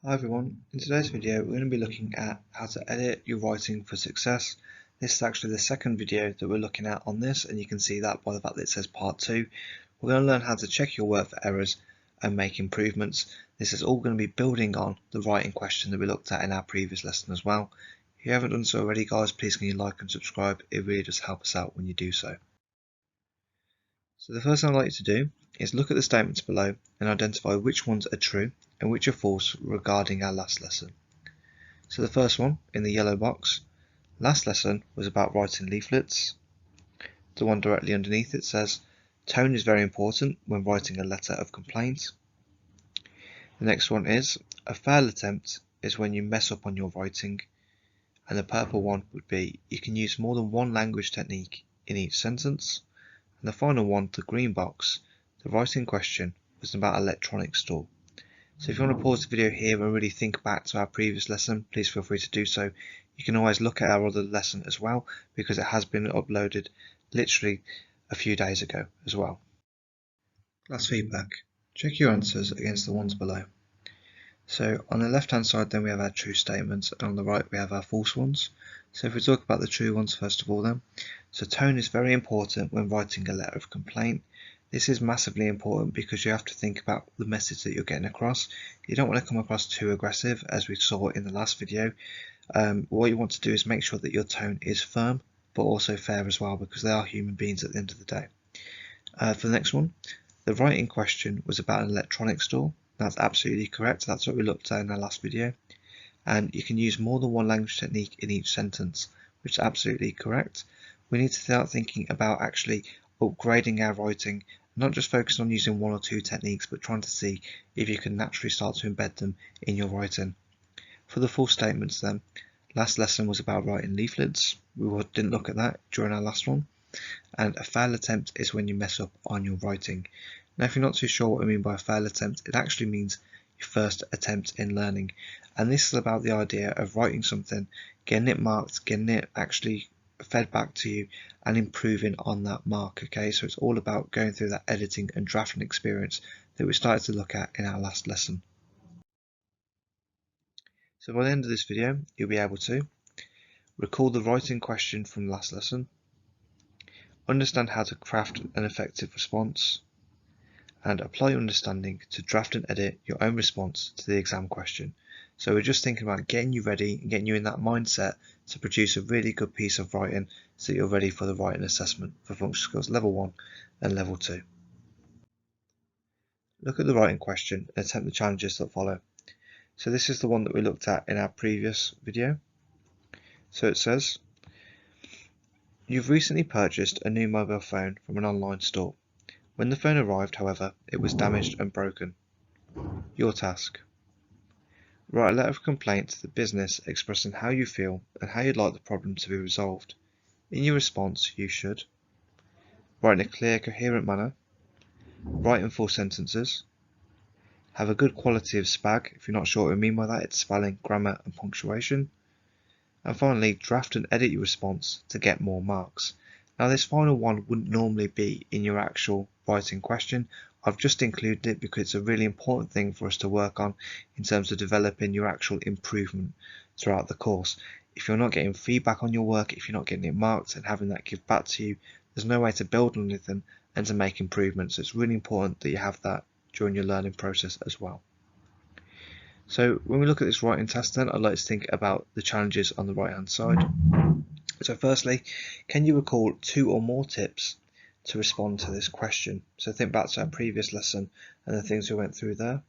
Hi everyone, in today's video we're going to be looking at how to edit your writing for success. This is actually the second video that we're looking at on this, and you can see that by the fact that it says part 2. We're going to learn how to check your work for errors and make improvements. This is all going to be building on the writing question that we looked at in our previous lesson as well. If you haven't done so already guys, please can you like and subscribe, it really does help us out when you do so. So the first thing I'd like you to do is look at the statements below and identify which ones are true and which are false regarding our last lesson. So the first one in the yellow box, last lesson was about writing leaflets. The one directly underneath it says tone is very important when writing a letter of complaint. The next one is a failed attempt is when you mess up on your writing, and the purple one would be you can use more than one language technique in each sentence. And the final one, the green box, the writing question was about electronic store. So if you want to pause the video here and really think back to our previous lesson, please feel free to do so. You can always look at our other lesson as well, because it has been uploaded literally a few days ago as well. Class feedback. Check your answers against the ones below. So on the left hand side then we have our true statements, and on the right we have our false ones. So if we talk about the true ones first of all then. So tone is very important when writing a letter of complaint. This is massively important because you have to think about the message that you're getting across. You don't want to come across too aggressive, as we saw in the last video. What you want to do is make sure that your tone is firm but also fair as well, because they are human beings at the end of the day. For the next one, the writing question was about an electronic store. That's absolutely correct. That's what we looked at in our last video. And you can use more than one language technique in each sentence, which is absolutely correct. We need to start thinking about actually upgrading our writing, not just focusing on using one or two techniques, but trying to see if you can naturally start to embed them in your writing. For the full statements then, last lesson was about writing leaflets. We didn't look at that during our last one. And a failed attempt is when you mess up on your writing. Now if you're not too sure what I mean by a failed attempt, it actually means your first attempt in learning. And this is about the idea of writing something, getting it marked, getting it actually fed back to you and improving on that mark. Okay, so it's all about going through that editing and drafting experience that we started to look at in our last lesson. So by the end of this video you'll be able to recall the writing question from the last lesson, understand how to craft an effective response, and apply your understanding to draft and edit your own response to the exam question. So we're just thinking about getting you ready and getting you in that mindset to produce a really good piece of writing so that you're ready for the writing assessment for functional skills level 1 and level 2. Look at the writing question and attempt the challenges that follow. So this is the one that we looked at in our previous video. So it says, you've recently purchased a new mobile phone from an online store. When the phone arrived, however, it was damaged and broken. Your task. Write a letter of complaint to the business expressing how you feel and how you'd like the problem to be resolved. In your response, you should write in a clear, coherent manner, write in full sentences, have a good quality of spag. If you're not sure what I mean by that, it's spelling, grammar and punctuation. And finally, draft and edit your response to get more marks. Now this final one wouldn't normally be in your actual writing question. I've just included it because it's a really important thing for us to work on in terms of developing your actual improvement throughout the course. If you're not getting feedback on your work, if you're not getting it marked and having that give back to you, there's no way to build on anything and to make improvements. So it's really important that you have that during your learning process as well. So when we look at this writing test then, I'd like to think about the challenges on the right hand side. So firstly, can you recall 2 or more tips to respond to this question? So think back to our previous lesson and the things we went through there.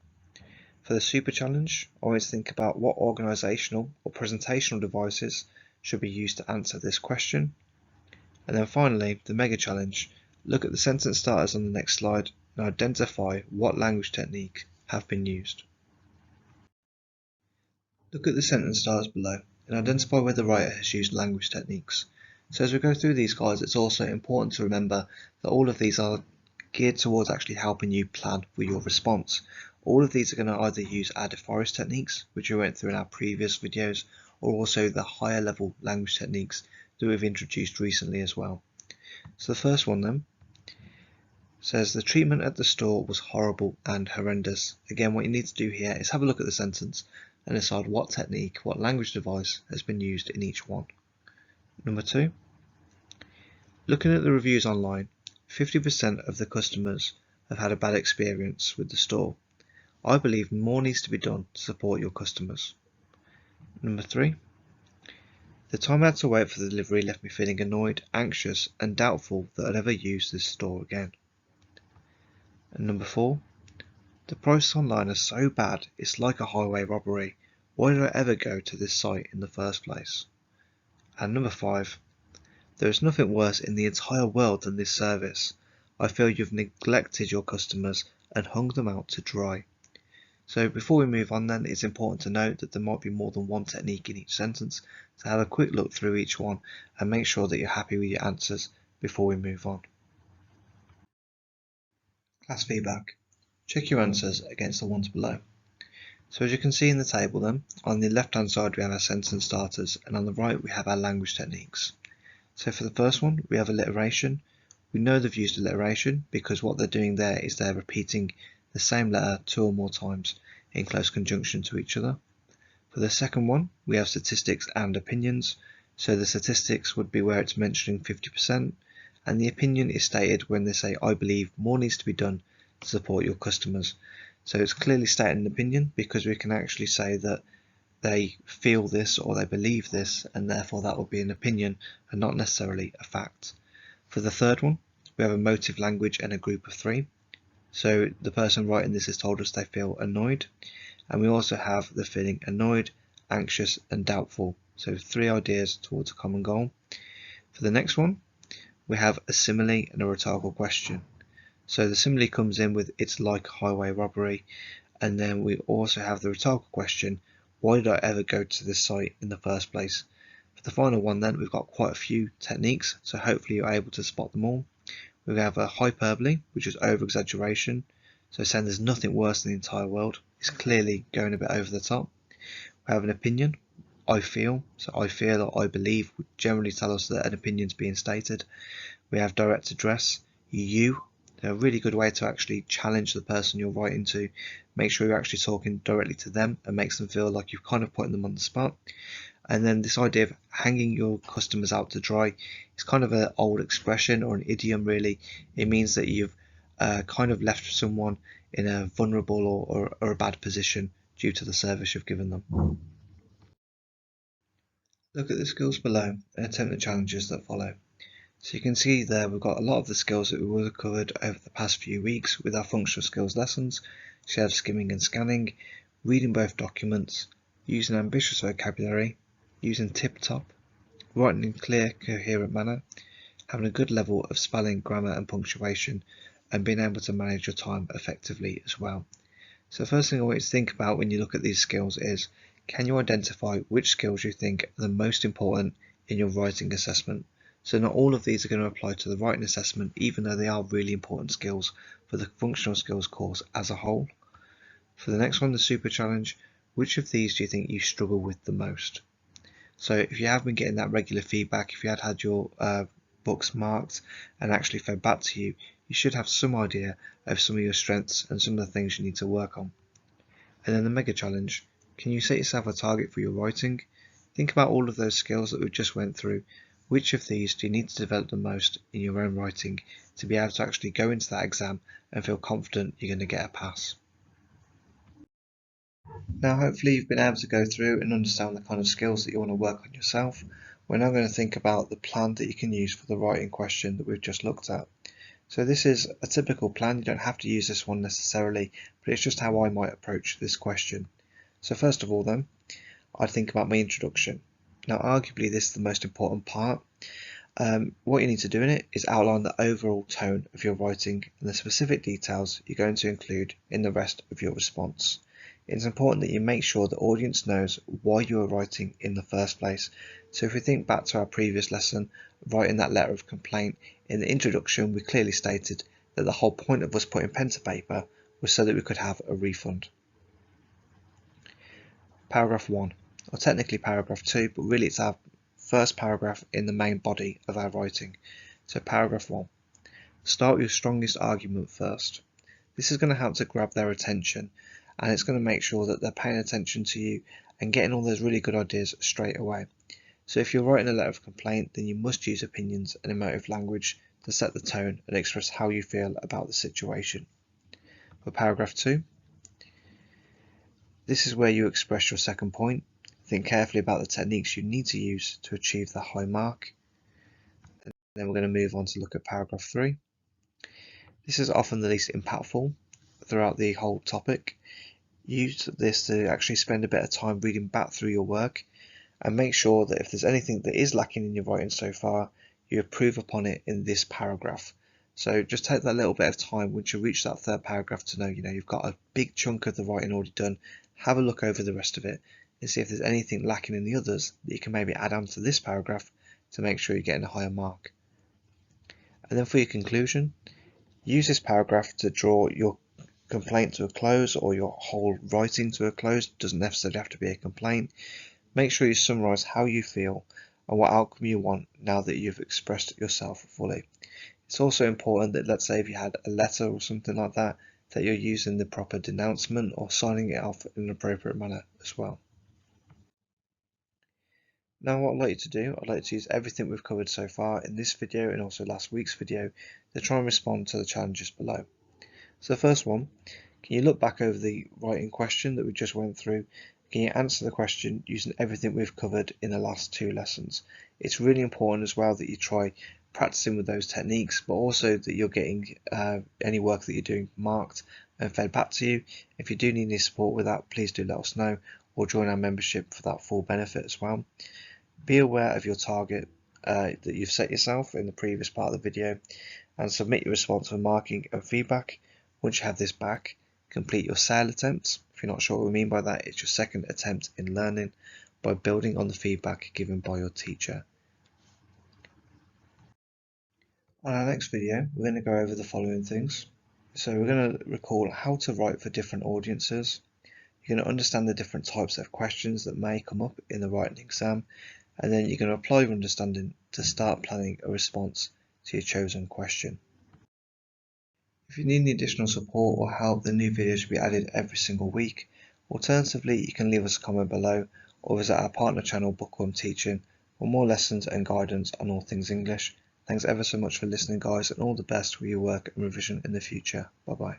For the super challenge, always think about what organisational or presentational devices should be used to answer this question. And then finally, the mega challenge, look at the sentence starters on the next slide and identify what language technique have been used. Look at the sentence starters below and identify where the writer has used language techniques. So as we go through these guys, it's also important to remember that all of these are geared towards actually helping you plan for your response. All of these are going to either use our DeForest techniques, which we went through in our previous videos, or also the higher level language techniques that we've introduced recently as well. So the first one then, says the treatment at the store was horrible and horrendous. Again, what you need to do here is have a look at the sentence and decide what technique, what language device has been used in each one. Number 2, looking at the reviews online, 50% of the customers have had a bad experience with the store. I believe more needs to be done to support your customers. Number 3, the time I had to wait for the delivery left me feeling annoyed, anxious and doubtful that I'd ever use this store again. And number 4, the prices online are so bad it's like a highway robbery. Why did I ever go to this site in the first place? And number 5, there is nothing worse in the entire world than this service. I feel you've neglected your customers and hung them out to dry. So before we move on then, it's important to note that there might be more than one technique in each sentence, so have a quick look through each one and make sure that you're happy with your answers before we move on. Class feedback. Check your answers against the ones below. So as you can see in the table then, on the left hand side we have our sentence starters and on the right we have our language techniques. So for the first one we have alliteration. We know they've used alliteration because what they're doing there is they're repeating the same letter 2 or more times in close conjunction to each other. For the second one we have statistics and opinions. So the statistics would be where it's mentioning 50% and the opinion is stated when they say I believe more needs to be done to support your customers. So it's clearly stated an opinion because we can actually say that they feel this or they believe this and therefore that would be an opinion and not necessarily a fact. For the third one we have a motive language and a group of 3. So the person writing this has told us they feel annoyed, and we also have the feeling annoyed, anxious and doubtful. So 3 ideas towards a common goal. For the next one we have a simile and a rhetorical question. So the simile comes in with it's like highway robbery, and then we also have the rhetorical question, why did I ever go to this site in the first place? For the final one then we've got quite a few techniques, so hopefully you're able to spot them all. We have a hyperbole, which is over exaggeration, so saying there's nothing worse than the entire world. It's clearly going a bit over the top. We have an opinion, I feel, so I feel or I believe would generally tell us that an opinion is being stated. We have direct address, you, a really good way to actually challenge the person you're writing to, make sure you're actually talking directly to them and makes them feel like you've kind of putting them on the spot. And then this idea of hanging your customers out to dry is kind of an old expression or an idiom really. It means that you've kind of left someone in a vulnerable or a bad position due to the service you've given them. Look at the skills below and attempt the challenges that follow. So you can see there we've got a lot of the skills that we would have covered over the past few weeks with our functional skills lessons. So you have skimming and scanning, reading both documents, using ambitious vocabulary, using tip-top, writing in clear, coherent manner, having a good level of spelling, grammar and punctuation, and being able to manage your time effectively as well. So the first thing I want you to think about when you look at these skills is, can you identify which skills you think are the most important in your writing assessment? So not all of these are going to apply to the writing assessment, even though they are really important skills for the functional skills course as a whole. For the next one, the super challenge, which of these do you think you struggle with the most? So if you have been getting that regular feedback, if you had your books marked and actually fed back to you, you should have some idea of some of your strengths and some of the things you need to work on. And then the mega challenge, can you set yourself a target for your writing? Think about all of those skills that we just went through. Which of these do you need to develop the most in your own writing to be able to actually go into that exam and feel confident you're going to get a pass? Now hopefully you've been able to go through and understand the kind of skills that you want to work on yourself. We're now going to think about the plan that you can use for the writing question that we've just looked at. So this is a typical plan, you don't have to use this one necessarily, but it's just how I might approach this question. So first of all then, I'd think about my introduction. Now arguably this is the most important part. What you need to do in it is outline the overall tone of your writing and the specific details you're going to include in the rest of your response. It's important that you make sure the audience knows why you are writing in the first place. So if we think back to our previous lesson, writing that letter of complaint, in the introduction we clearly stated that the whole point of us putting pen to paper was so that we could have a refund. Paragraph 1, or technically paragraph 2, but really it's our first paragraph in the main body of our writing. So paragraph 1. Start with your strongest argument first. This is going to help to grab their attention, and it's going to make sure that they're paying attention to you and getting all those really good ideas straight away. So if you're writing a letter of complaint, then you must use opinions and emotive language to set the tone and express how you feel about the situation. For paragraph 2, this is where you express your second point. Think carefully about the techniques you need to use to achieve the high mark. And then we're going to move on to look at paragraph 3. This is often the least impactful throughout the whole topic. Use this to actually spend a bit of time reading back through your work and make sure that if there's anything that is lacking in your writing so far, you improve upon it in this paragraph. So just take that little bit of time once you reach that third paragraph to know, you've got a big chunk of the writing already done. Have a look over the rest of it and see if there's anything lacking in the others that you can maybe add on to this paragraph to make sure you're getting a higher mark. And then for your conclusion, use this paragraph to draw your complaint to a close, or your whole writing to a close. It doesn't necessarily have to be a complaint. Make sure you summarise how you feel and what outcome you want now that you've expressed yourself fully. It's also important that, let's say if you had a letter or something like that, that you're using the proper denouncement or signing it off in an appropriate manner as well. Now what I'd like you to do, I'd like to use everything we've covered so far in this video and also last week's video to try and respond to the challenges below. So the first one, can you look back over the writing question that we just went through? Can you answer the question using everything we've covered in the last 2 lessons? It's really important as well that you try practicing with those techniques, but also that you're getting any work that you're doing marked and fed back to you. If you do need any support with that, please do let us know, or join our membership for that full benefit as well. Be aware of your target that you've set yourself in the previous part of the video, and submit your response for marking and feedback. Once you have this back, complete your SAIL attempts. If you're not sure what we mean by that, it's your second attempt in learning by building on the feedback given by your teacher. On our next video, we're going to go over the following things. So we're going to recall how to write for different audiences. You're going to understand the different types of questions that may come up in the writing exam, and then you're going to apply your understanding to start planning a response to your chosen question. If you need any additional support or help, the new videos will be added every single week. Alternatively, you can leave us a comment below or visit our partner channel Bookworm Teaching for more lessons and guidance on all things English. Thanks ever so much for listening, guys, and all the best with your work and revision in the future. Bye bye.